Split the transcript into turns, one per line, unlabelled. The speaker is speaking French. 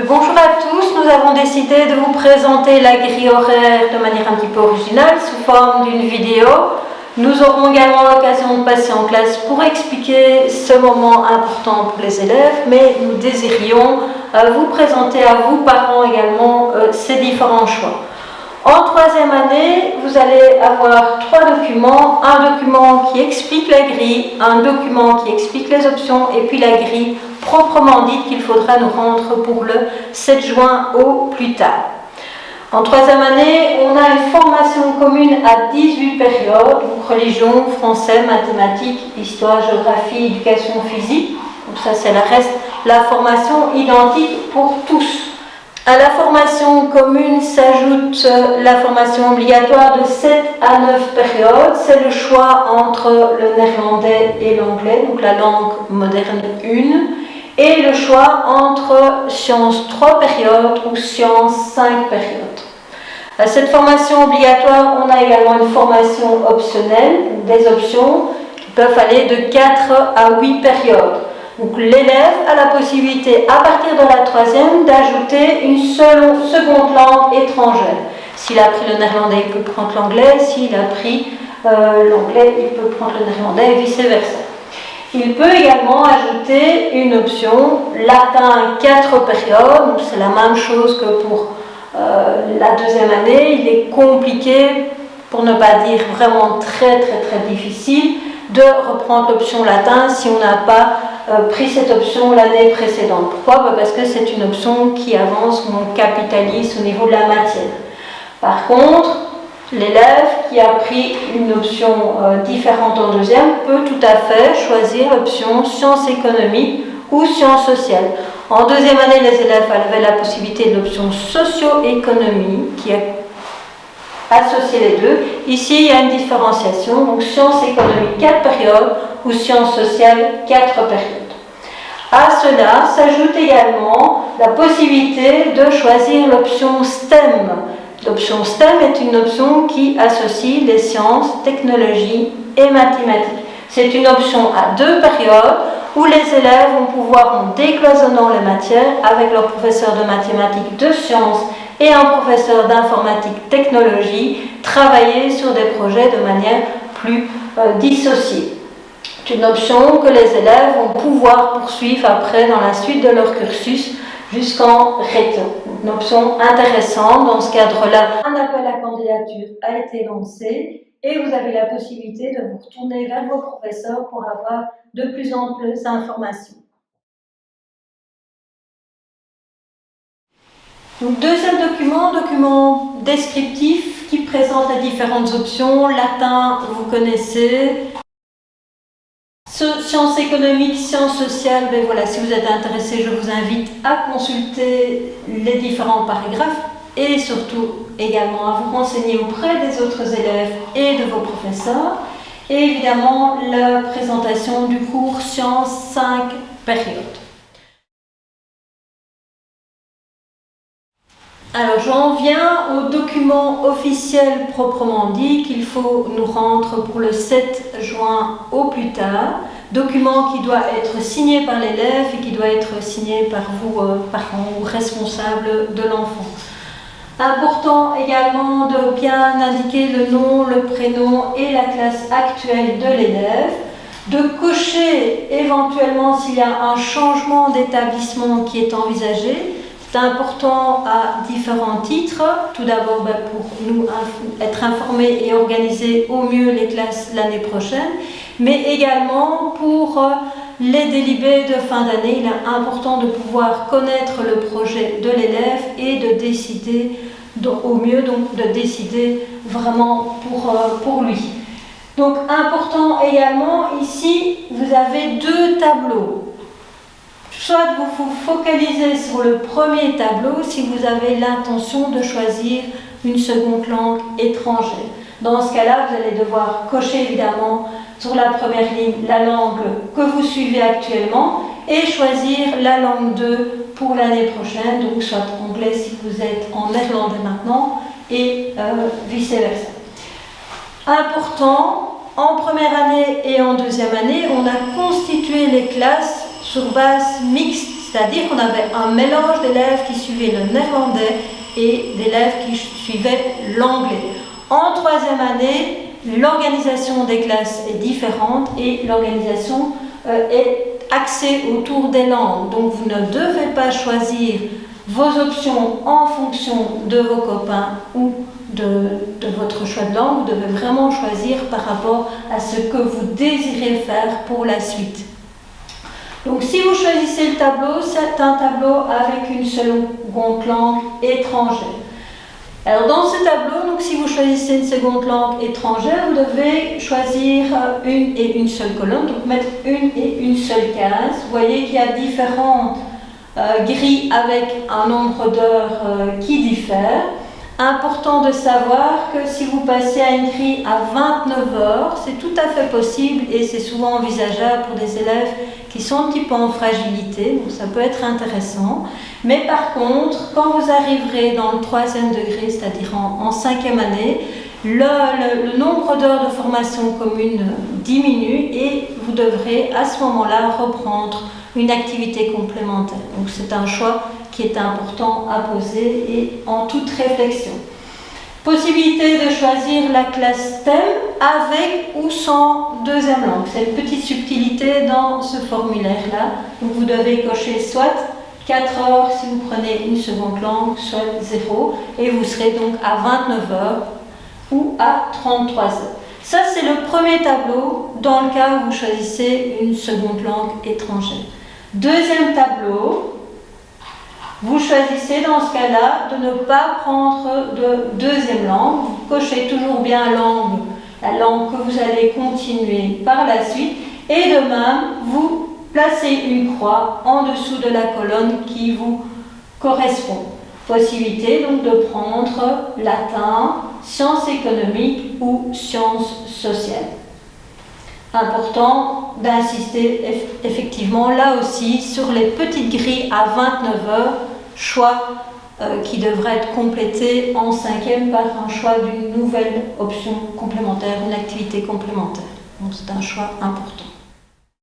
Bonjour à tous, nous avons décidé de vous présenter la grille horaire de manière un petit peu originale sous forme d'une vidéo. Nous aurons également l'occasion de passer en classe pour expliquer ce moment important pour les élèves, mais nous désirions vous présenter à vous, parents également, ces différents choix. En troisième année, vous allez avoir 3 documents, un document qui explique la grille, un document qui explique les options et puis la grille proprement dite qu'il faudra nous rendre pour le 7 juin au plus tard. En troisième année, on a une formation commune à 18 périodes, donc religion, français, mathématiques, histoire, géographie, éducation physique. Donc ça, c'est la formation identique pour tous. À la formation commune s'ajoute la formation obligatoire de 7 à 9 périodes. C'est le choix entre le néerlandais et l'anglais, donc la langue moderne 1, et le choix entre sciences 3 périodes ou sciences 5 périodes. À cette formation obligatoire, on a également une formation optionnelle, des options qui peuvent aller de 4 à 8 périodes. Donc l'élève a la possibilité, à partir de la troisième, d'ajouter une seconde langue étrangère. S'il a pris le néerlandais, il peut prendre l'anglais. S'il a pris l'anglais, il peut prendre le néerlandais et vice-versa. Il peut également ajouter une option latin 4 périodes. C'est la même chose que pour la deuxième année. Il est compliqué, pour ne pas dire vraiment très difficile, de reprendre l'option latin si on n'a pas pris cette option l'année précédente. Pourquoi ? Parce que c'est une option qui avance, où on capitalise au niveau de la matière. Par contre, l'élève qui a pris une option différente en deuxième peut tout à fait choisir l'option sciences économiques ou sciences sociales. En deuxième année, les élèves avaient la possibilité de l'option socio-économie qui est associer les deux. Ici, il y a une différenciation, donc sciences économiques 4 périodes ou sciences sociales 4 périodes. À cela s'ajoute également la possibilité de choisir l'option STEM. L'option STEM est une option qui associe les sciences, technologies et mathématiques. C'est une option à 2 périodes où les élèves vont pouvoir, en décloisonnant les matières avec leur professeur de mathématiques, de sciences et un professeur d'informatique technologie, travailler sur des projets de manière plus dissociée. C'est une option que les élèves vont pouvoir poursuivre après dans la suite de leur cursus jusqu'en RETO. Une option intéressante dans ce cadre-là. Un appel à candidature a été lancé et vous avez la possibilité de vous retourner vers vos professeurs pour avoir de plus amples informations. Donc, deuxième document descriptif qui présente les différentes options. Latin, vous connaissez. Sciences économiques, sciences sociales, ben voilà, si vous êtes intéressé, je vous invite à consulter les différents paragraphes et surtout également à vous renseigner auprès des autres élèves et de vos professeurs. Et évidemment, la présentation du cours sciences 5 périodes. Alors j'en viens au document officiel proprement dit qu'il faut nous rendre pour le 7 juin au plus tard. Document qui doit être signé par l'élève et qui doit être signé par vous, parents ou responsables de l'enfant. Important également de bien indiquer le nom, le prénom et la classe actuelle de l'élève. De cocher éventuellement s'il y a un changement d'établissement qui est envisagé. C'est important à différents titres. Tout d'abord pour nous être informés et organiser au mieux les classes l'année prochaine, mais également pour les délibés de fin d'année. Il est important de pouvoir connaître le projet de l'élève et de décider au mieux, donc de décider vraiment pour lui. Donc important également, ici vous avez 2 tableaux. Soit vous vous focalisez sur le premier tableau si vous avez l'intention de choisir une seconde langue étrangère. Dans ce cas-là, vous allez devoir cocher évidemment sur la première ligne la langue que vous suivez actuellement et choisir la langue 2 pour l'année prochaine, donc soit anglais si vous êtes en néerlandais maintenant et vice-versa. Important, en première année et en deuxième année, on a constitué les classes sur base mixte, C'est-à-dire qu'on avait un mélange d'élèves qui suivaient le néerlandais et d'élèves qui suivaient l'anglais. En troisième année, l'organisation des classes est différente et l'organisation est axée autour des langues. Donc vous ne devez pas choisir vos options en fonction de vos copains ou de votre choix de langue. Vous devez vraiment choisir par rapport à ce que vous désirez faire pour la suite. Donc si vous choisissez le tableau, c'est un tableau avec une seconde langue étrangère. Alors dans ce tableau, donc, si vous choisissez une seconde langue étrangère, vous devez choisir une et une seule colonne, donc mettre une et une seule case. Vous voyez qu'il y a différentes grilles avec un nombre d'heures qui diffèrent. Important de savoir que si vous passez à une grille à 29 heures, c'est tout à fait possible et c'est souvent envisageable pour des élèves qui sont un petit peu en fragilité, donc ça peut être intéressant. Mais par contre, quand vous arriverez dans le 3e degré, c'est-à-dire en 5e année, le nombre d'heures de formation commune diminue et vous devrez à ce moment-là reprendre une activité complémentaire. Donc c'est un choix qui est important à poser et en toute réflexion. Possibilité de choisir la classe thème avec ou sans deuxième langue. C'est une petite subtilité dans ce formulaire-là. Donc vous devez cocher soit 4 heures si vous prenez une seconde langue, soit 0, et vous serez donc à 29 heures ou à 33 heures. Ça, c'est le premier tableau dans le cas où vous choisissez une seconde langue étrangère. Deuxième tableau, vous choisissez dans ce cas-là de ne pas prendre de deuxième langue. Vous cochez toujours bien la langue que vous allez continuer par la suite. Et de même, vous placez une croix en dessous de la colonne qui vous correspond. Possibilité donc de prendre latin, sciences économiques ou sciences sociales. Important d'insister effectivement là aussi sur les petites grilles à 29 heures, choix qui devrait être complété en 5e par un choix d'une nouvelle option complémentaire, une activité complémentaire. Donc c'est un choix important.